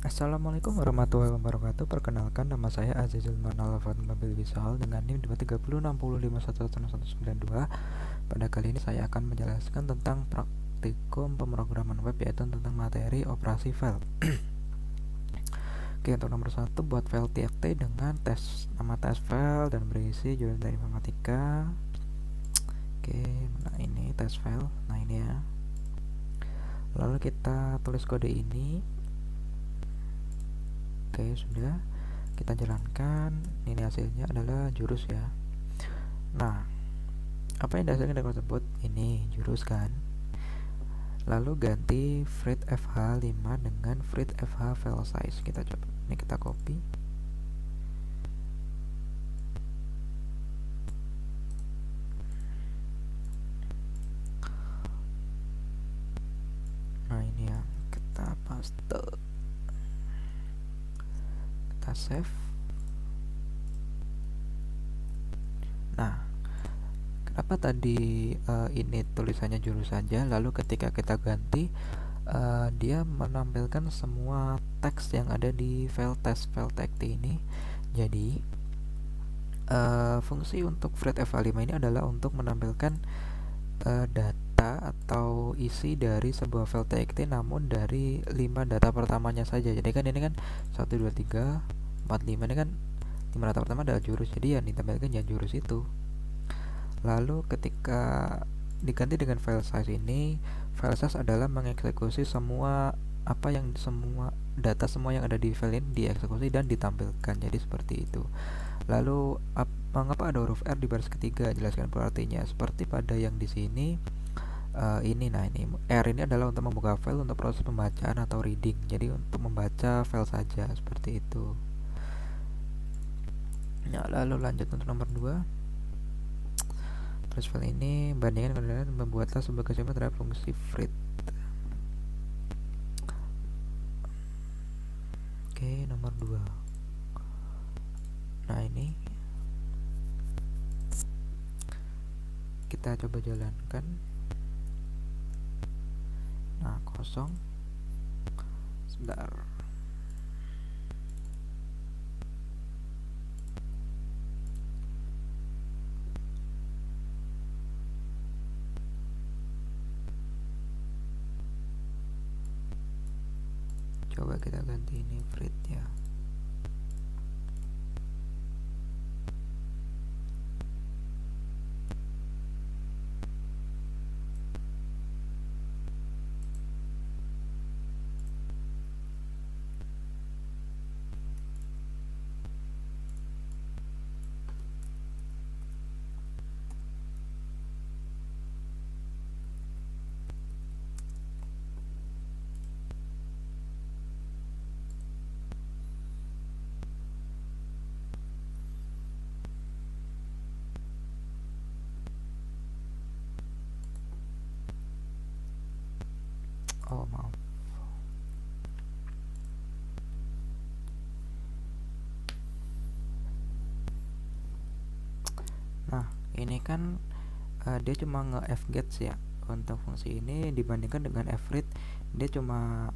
Assalamualaikum warahmatullahi wabarakatuh. Perkenalkan, nama saya Azizul Manalafat Mabil Wisal dengan NIM 23060511192. Pada kali ini saya akan menjelaskan tentang praktikum pemrograman web, yaitu tentang materi operasi file. Oke, untuk nomor 1, buat file txt dengan nama tes file dan berisi jurusan dari informatika. Oke, nah ini tes file. Nah ini ya. Lalu kita tulis kode ini. Oke, sudah kita jalankan. Ini hasilnya adalah jurus ya. Nah, apa yang dihasilkan dari tersebut? Ini jurus kan. Lalu ganti Frit FH5 dengan Frit FH file size. Kita coba. Ini kita copy. Nah, ini ya. Kita paste. Kita save. Nah, kenapa tadi ini tulisannya jurus saja, lalu ketika kita ganti dia menampilkan semua teks yang ada di file txt ini. Jadi fungsi untuk Frit FH5 ini adalah untuk menampilkan data atau isi dari sebuah file txt, namun dari 5 data pertamanya saja. Jadi kan ini kan 1, 2, 3, 4, 5 ini kan 5 data pertama adalah jurus, jadi yang ditampilkan ya jurus itu. Lalu ketika diganti dengan file size ini, file size adalah mengeksekusi semua data semua yang ada di file ini dieksekusi dan ditampilkan. Jadi seperti itu. Lalu mengapa ada huruf R di baris ketiga? Jelaskan artinya. Seperti pada yang di sini ini R ini adalah untuk membuka file untuk proses pembacaan atau reading. Jadi untuk membaca file saja seperti itu. Nah, lalu lanjut untuk nomor 2. Tulis file ini, bandingkan kemudian membuatlah sebuah kesimpulan terhadap fungsi Frit. Oke, nomor 2. Nah, ini kita coba jalankan. Nah, kosong. Sebentar. Coba kita ganti ini Frit ya. Oh, maaf. Nah, ini kan dia cuma nge-fgets ya. Untuk fungsi ini dibandingkan dengan frit, dia cuma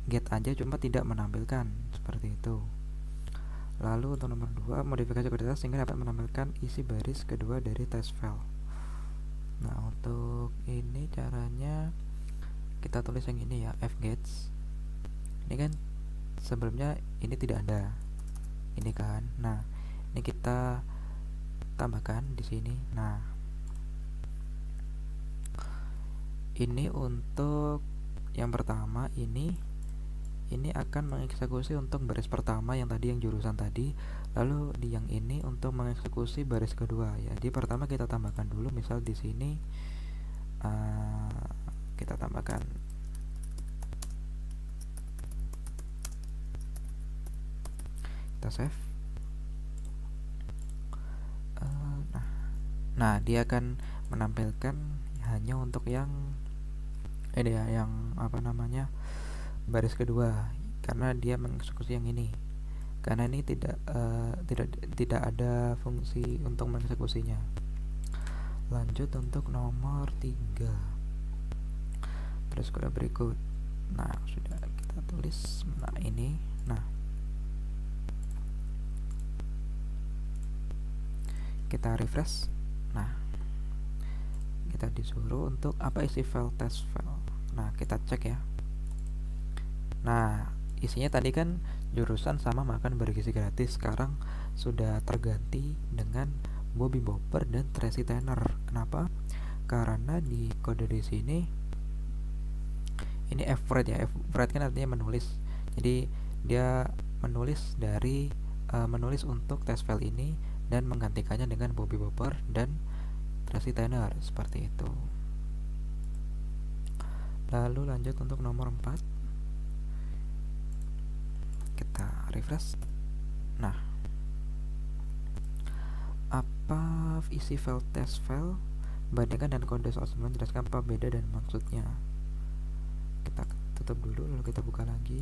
get aja, cuma tidak menampilkan seperti itu. Lalu untuk nomor 2, modifikasi kode tes sehingga dapat menampilkan isi baris kedua dari test file. Nah, untuk ini caranya kita tulis yang ini ya, fgets. Ini kan sebelumnya ini tidak ada. Ini kan. Nah, ini kita tambahkan di sini. Nah, ini untuk yang pertama ini akan mengeksekusi untuk baris pertama yang tadi, yang jurusan tadi. Lalu di yang ini untuk mengeksekusi baris kedua ya. Jadi pertama kita tambahkan dulu, misal di sini kita tambahkan kita save. Nah, dia akan menampilkan hanya untuk yang ini ya, yang baris kedua, karena dia mengeksekusi yang ini. Karena ini tidak ada fungsi untuk mengeksekusinya. Lanjut untuk nomor 3, terus kode berikut. Nah, sudah kita kita tulis. Nah ini, nah kita refresh. Nah kita disuruh untuk apa isi file test file. Nah kita cek ya. Nah isinya tadi kan jurusan sama makan bergizi gratis, sekarang sudah terganti dengan Bobby Bopper dan Tracy Tanner. Kenapa? Karena di kode di sini ini F-write ya. F-write kan artinya menulis. Jadi dia menulis dari menulis untuk test file ini dan menggantikannya dengan Bobby Bopper dan Tracy Tanner seperti itu. Lalu lanjut untuk nomor 4. Kita refresh. Nah, apa isi file test file? Bandingkan dan kode soal sebelum jelaskan apa beda dan maksudnya. Kita tutup dulu lalu kita buka lagi.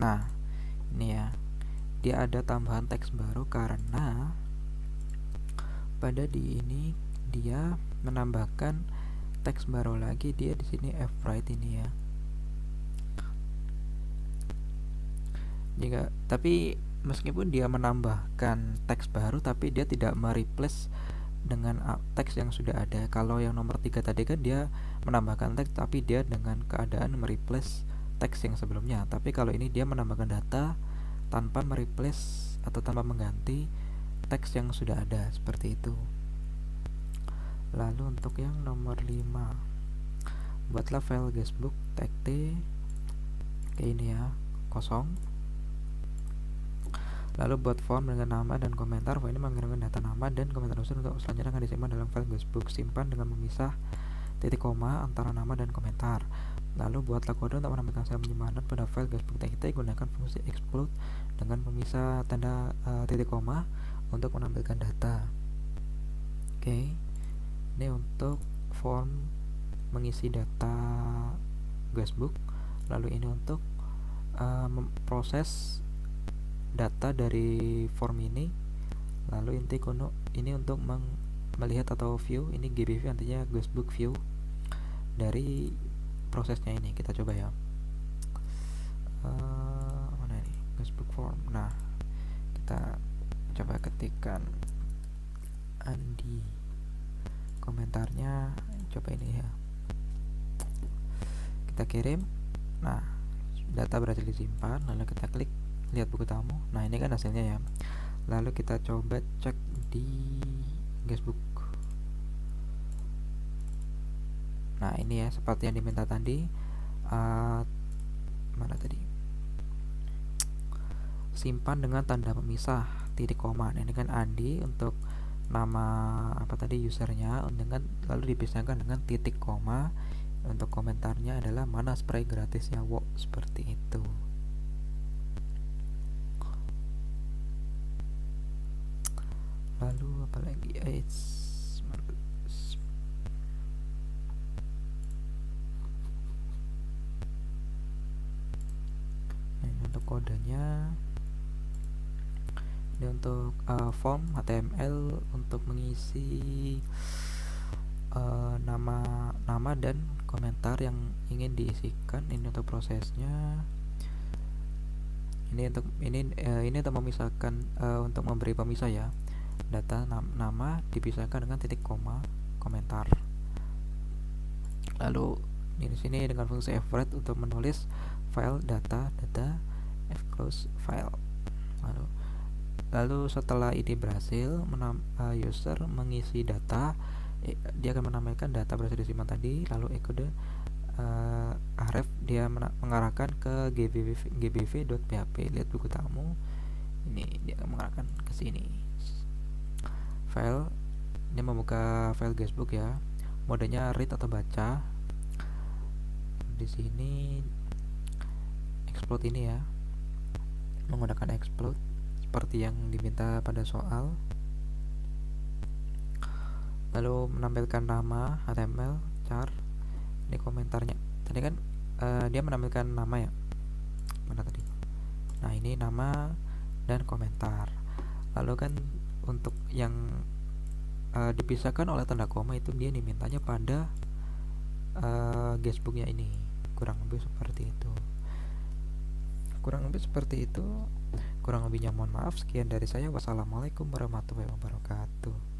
Nah, ini ya. Dia ada tambahan teks baru karena pada di ini dia menambahkan teks baru lagi. Dia di sini F-write ini ya. Tapi meskipun dia menambahkan teks baru, tapi dia tidak mereplace dengan teks yang sudah ada. Kalau yang nomor 3 tadi kan dia menambahkan teks, tapi dia dengan keadaan mereplace teks yang sebelumnya. Tapi kalau ini dia menambahkan data tanpa mereplace atau tanpa mengganti teks yang sudah ada, seperti itu. Lalu untuk yang nomor 5, buatlah file guestbook txt kayak ini ya, kosong. Lalu buat form dengan nama dan komentar. Form ini mengirimkan data nama dan komentar unsur untuk selanjutnya akan disimpan dalam file guestbook. Simpan dengan memisah titik koma antara nama dan komentar. Lalu buatlah kode untuk menambahkan sel penyimpanan pada file guestbook txt. Gunakan fungsi explode dengan pemisah tanda titik koma untuk menampilkan data. Oke. Ini untuk form mengisi data guestbook. Lalu ini untuk memproses data dari form ini. Lalu ini untuk melihat atau view. Ini GBV artinya guestbook view dari prosesnya ini. Kita coba ya. Mana ini guestbook form. Nah, kita coba ketikkan Andi, komentarnya coba ini ya, kita kirim. Nah, data berhasil disimpan. Lalu kita klik lihat buku tamu. Nah, ini kan hasilnya ya. Lalu kita coba cek di guestbook. Nah, ini ya seperti yang diminta tadi. Mana tadi? Simpan dengan tanda pemisah titik koma. Nah, ini kan Andi untuk nama apa tadi usernya, dengan lalu dipisahkan dengan titik koma. Untuk komentarnya adalah mana spray gratis ya wo, seperti itu. Lalu apalagi nah, ini untuk kodenya. Ini untuk form HTML untuk mengisi nama dan komentar yang ingin diisikan. Ini untuk prosesnya. Ini untuk memisahkan, untuk memberi pemisah ya. Data nama dipisahkan dengan titik koma komentar. Lalu di sini dengan fungsi fwrite untuk menulis file data fclose file. Lalu setelah ini berhasil, user mengisi data, dia akan menambahkan data berhasil disimpan tadi. Lalu kode href dia mengarahkan ke gbv.php. Lihat buku tamu. Ini dia akan mengarahkan ke sini. File ini membuka file guestbook ya. Modenya read atau baca. Di sini explode ini ya. Menggunakan explode seperti yang diminta pada soal. Lalu menampilkan nama HTML char. Ini komentarnya. Tadi kan dia menampilkan nama ya, mana tadi. Nah, ini nama dan komentar. Lalu kan untuk yang dipisahkan oleh tanda koma itu dia dimintanya pada guestbooknya ini. Kurang lebih seperti itu. Kurang lebihnya mohon maaf. Sekian dari saya. Wassalamualaikum warahmatullahi wabarakatuh.